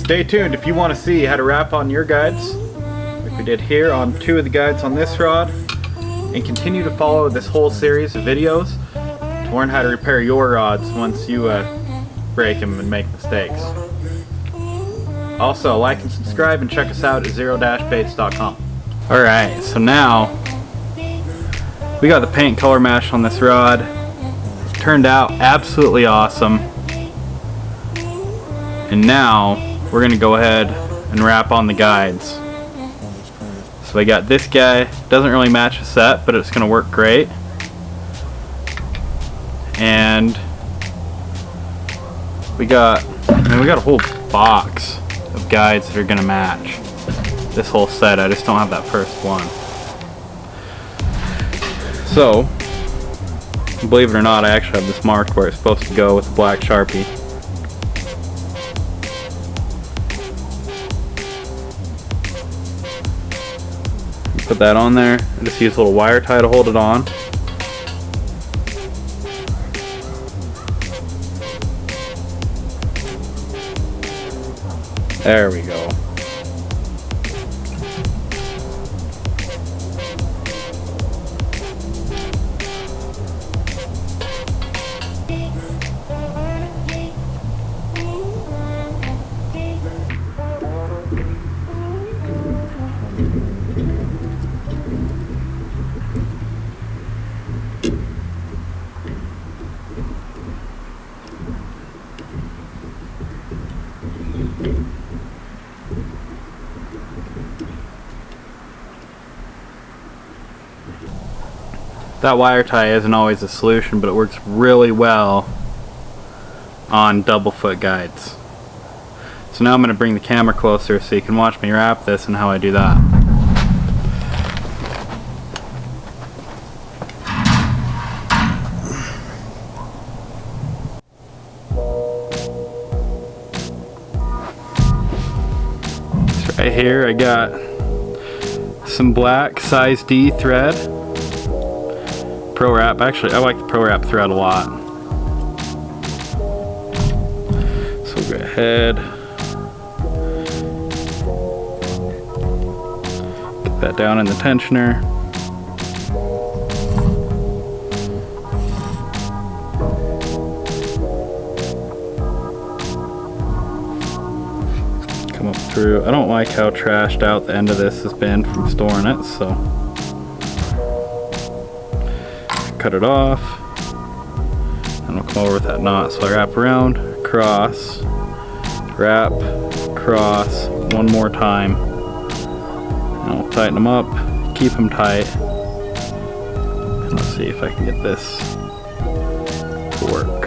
stay tuned if you want to see how to wrap on your guides, like we did here on 2 of the guides on this rod, and continue to follow this whole series of videos to learn how to repair your rods once you break them and make mistakes. Also, like and subscribe and check us out at zero-baits.com. Alright, so now we got the paint color mesh on this rod. It turned out absolutely awesome. And now we're going to go ahead and wrap on the guides. So I got this guy, doesn't really match the set, but it's going to work great. And we got a whole box of guides that are going to match this whole set. I just don't have that first one. So, believe it or not, I actually have this marked where it's supposed to go with the black Sharpie. Put that on there and just use a little wire tie to hold it on. There we go. That wire tie isn't always a solution, but it works really well on double foot guides. So now I'm going to bring the camera closer so you can watch me wrap this and how I do that. So right here I got some black size D thread. Pro Wrap. Actually, I like the Pro Wrap thread a lot. So we'll go ahead, get that down in the tensioner. Come up through. I don't like how trashed out the end of this has been from storing it, so cut it off, and we'll come over with that knot. So I wrap around, cross, wrap, cross, one more time, and I'll tighten them up, keep them tight, and let's see if I can get this to work.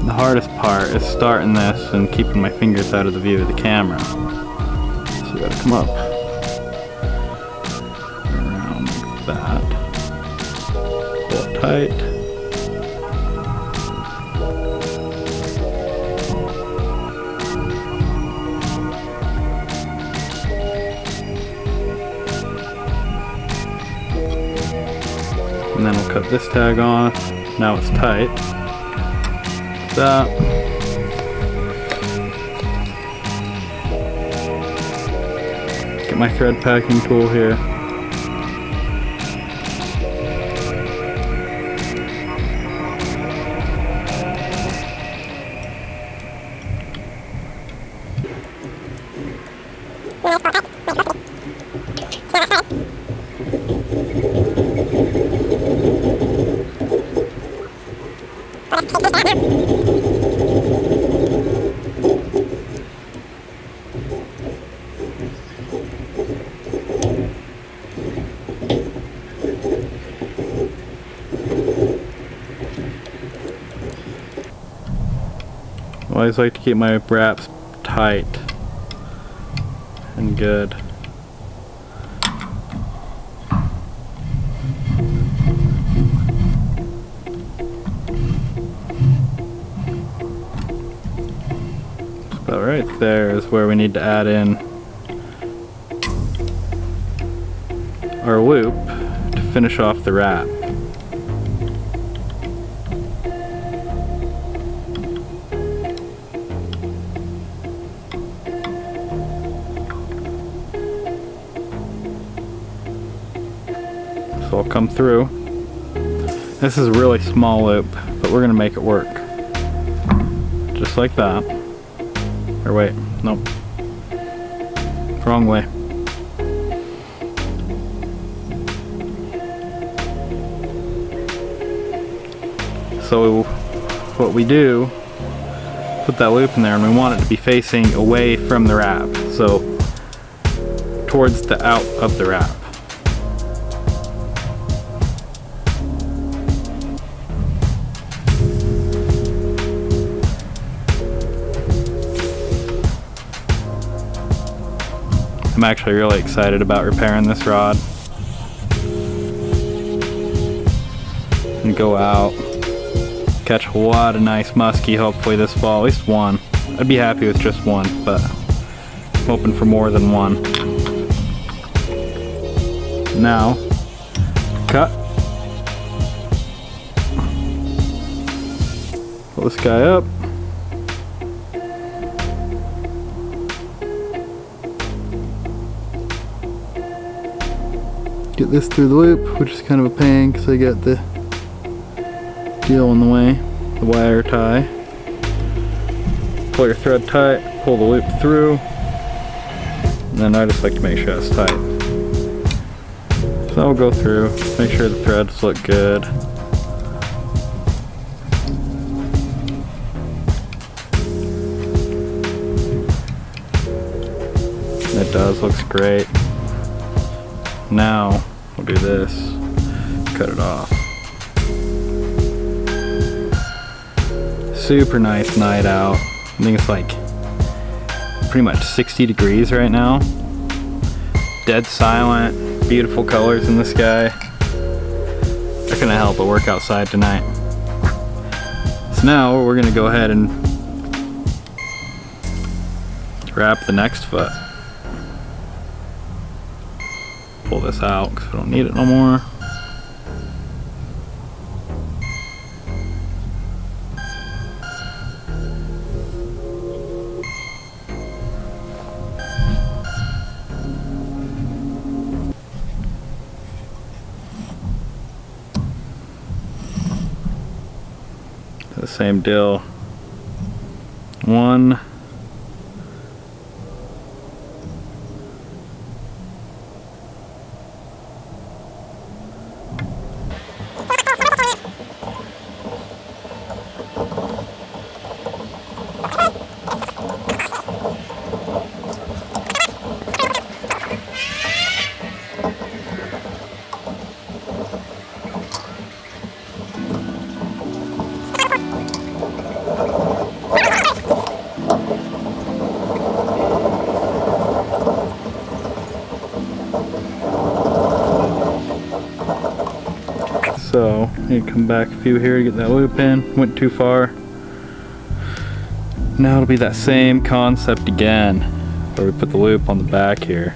The hardest part is starting this and keeping my fingers out of the view of the camera. So we gotta come up around like that, pull it tight, and then we'll cut this tag off. Now it's tight. That. Get my thread packing tool here. I always like to keep my wraps tight and good. About right there is where we need to add in our loop to finish off the wrap. So I'll come through. This is a really small loop, but we're gonna make it work. Just like that. Or wait, nope. Wrong way. So what we do, put that loop in there, and we want it to be facing away from the wrap. So towards the out of the wrap. I'm actually really excited about repairing this rod. And go out, catch a lot of nice muskie hopefully this fall, at least one. I'd be happy with just one, but I'm hoping for more than one. Now, cut. Pull this guy up. Get this through the loop, which is kind of a pain because I got the deal in the way, the wire tie. Pull your thread tight, pull the loop through, and then I just like to make sure it's tight. So I'll go through, make sure the threads look good. It does, looks great. Now we'll do this, cut it off. Super nice night out. I think it's like pretty much 60 degrees right now. Dead silent, beautiful colors in the sky. I couldn't help but work outside tonight. So now we're gonna go ahead and wrap the next foot. Pull this out because we don't need it no more. The same deal. One. So you come back a few here to get that loop in. Went too far. Now it'll be that same concept again, where we put the loop on the back here.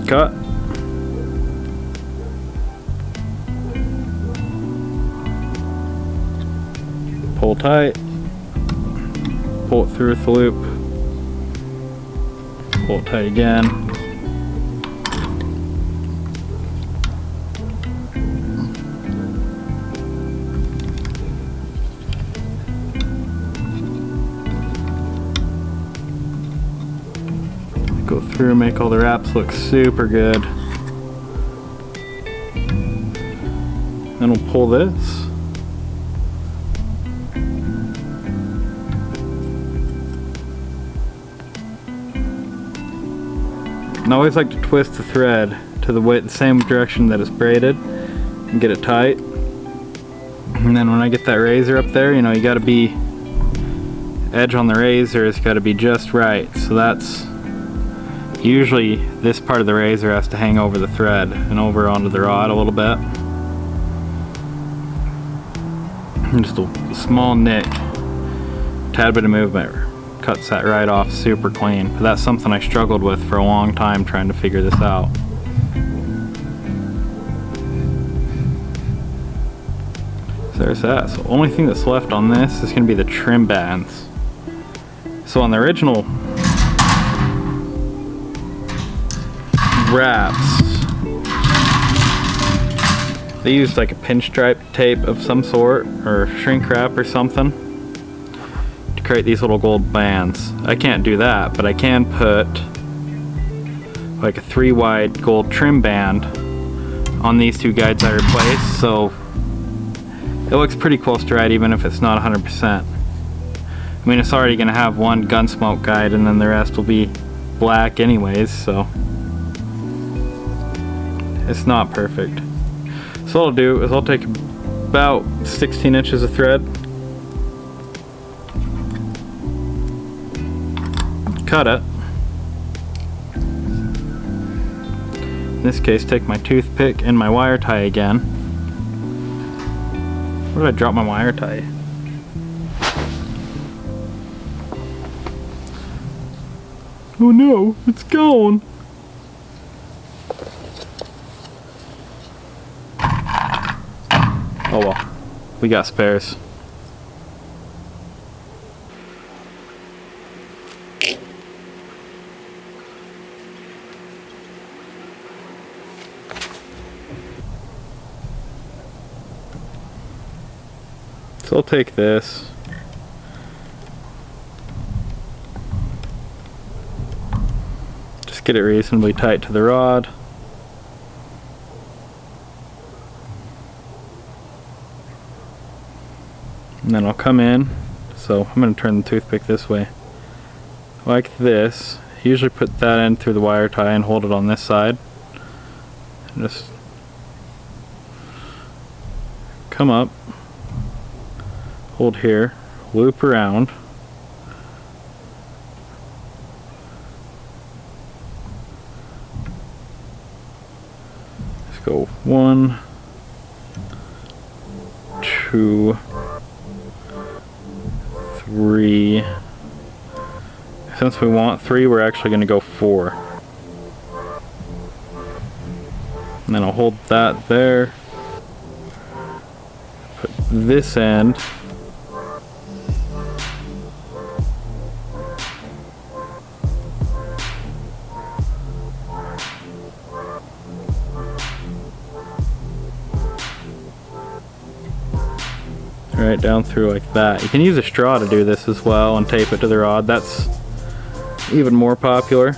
Cut. Pull tight. Pull it through with the loop. Pull it tight again. Go through, make all the wraps look super good. Then we'll pull this. And I always like to twist the thread to the same direction that it's braided and get it tight. And then when I get that razor up there, you know, you gotta be, edge on the razor has gotta be just right. So that's, usually this part of the razor has to hang over the thread and over onto the rod a little bit. Just a small nick, tad bit of movement cuts that right off super clean. But that's something I struggled with for a long time trying to figure this out. So there's that. So the only thing that's left on this is going to be the trim bands. So on the original wraps, they used like a pinstripe tape of some sort, or shrink wrap or something, to create these little gold bands. I can't do that, but I can put like a 3 wide gold trim band on these 2 guides I replaced, so it looks pretty close to right even if it's not 100%. I mean, it's already going to have one Gunsmoke guide and then the rest will be black anyways, so it's not perfect. So what I'll do is I'll take about 16 inches of thread, cut it. In this case, take my toothpick and my wire tie again. Where did I drop my wire tie? Oh no, it's gone. Oh well, we got spares. So I'll take this. Just get it reasonably tight to the rod. And then I'll come in, so I'm going to turn the toothpick this way, like this. Usually put that in through the wire tie and hold it on this side. And just come up, hold here, loop around. Let's go 1, 2, 3. Since we want 3, we're actually going to go 4. And then I'll hold that there. Put this end. Right down through like that. You can use a straw to do this as well and tape it to the rod. That's even more popular.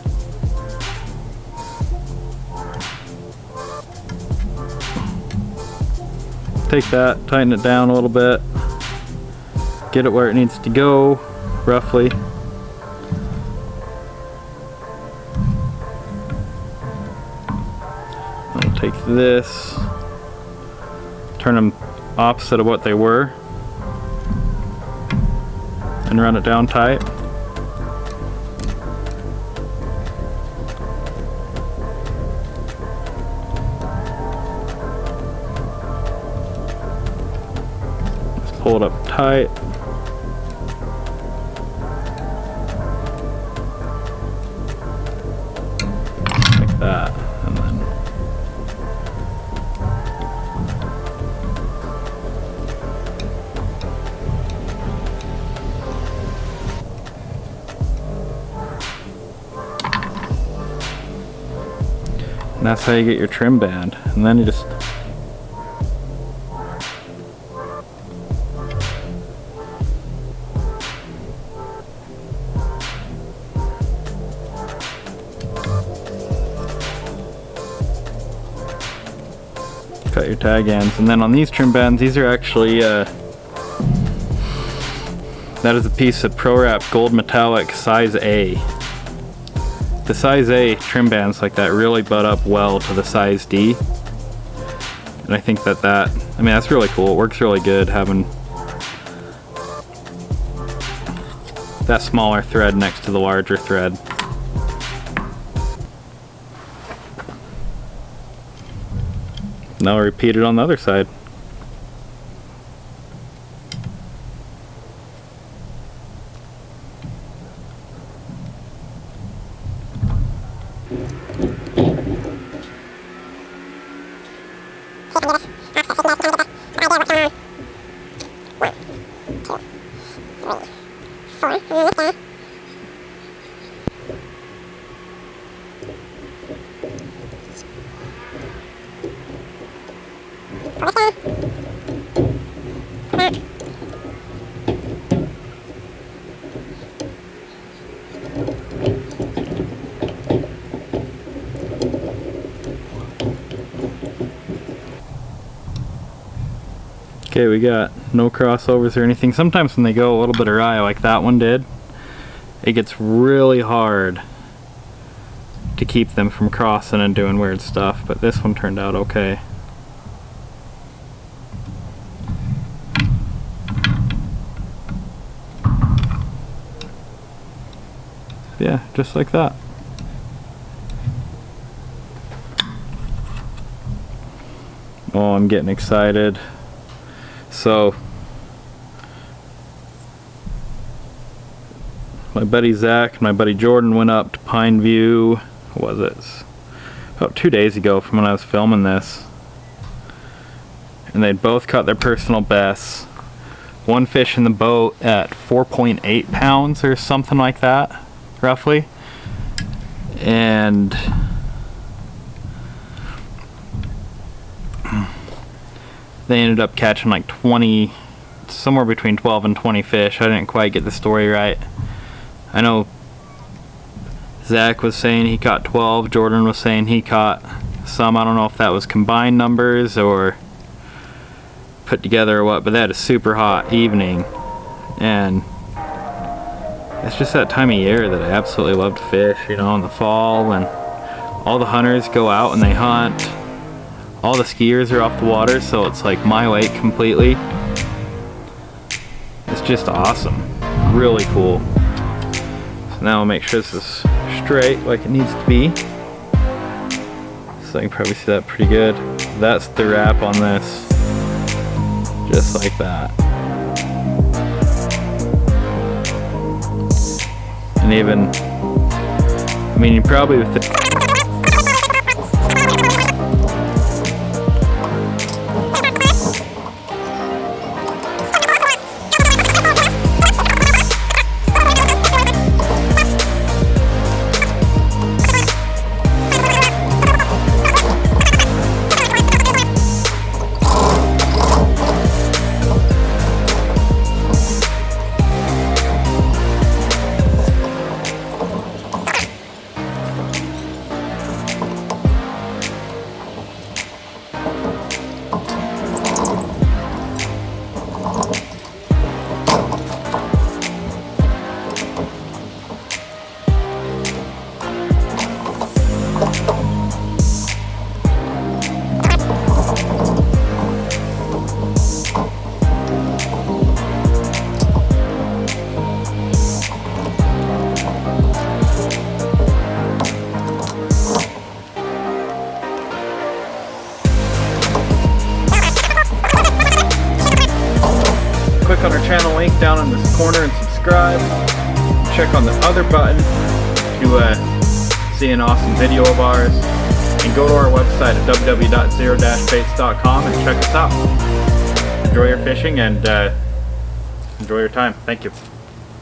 Take that, tighten it down a little bit, get it where it needs to go, roughly. I'll take this, turn them opposite of what they were, and run it down tight. Just pull it up tight. Like that. And then and that's how you get your trim band. And then you just cut your tag ends. And then on these trim bands, these are actually that is a piece of ProWrap Gold Metallic size A. The size A trim bands like that really butt up well to the size D. And I think that I mean, that's really cool. It works really good having that smaller thread next to the larger thread. Now I'll repeat it on the other side. Okay, we got no crossovers or anything. Sometimes when they go a little bit awry like that one did, it gets really hard to keep them from crossing and doing weird stuff, but this one turned out okay. Yeah, just like that. Oh, I'm getting excited. So, my buddy Zach and my buddy Jordan went up to Pine View, what was it? About 2 days ago from when I was filming this. And they'd both caught their personal bests. One fish in the boat at 4.8 pounds or something like that, roughly. And they ended up catching like 20, somewhere between 12 and 20 fish. I didn't quite get the story right. I know Zach was saying he caught 12, Jordan was saying he caught some. I don't know if that was combined numbers or put together or what, but they had a super hot evening. And it's just that time of year that I absolutely love to fish, you know, in the fall when all the hunters go out and they hunt. All the skiers are off the water, so it's like my lake completely. It's just awesome. Really cool. So now I'll make sure this is straight like it needs to be. So I can probably see that pretty good. That's the wrap on this. Just like that. And even, I mean, you probably with the click on our channel link down in this corner and subscribe. Check on the other button to see an awesome video of ours. And go to our website at www.zero-baits.com and check us out. Enjoy your fishing and enjoy your time. Thank you.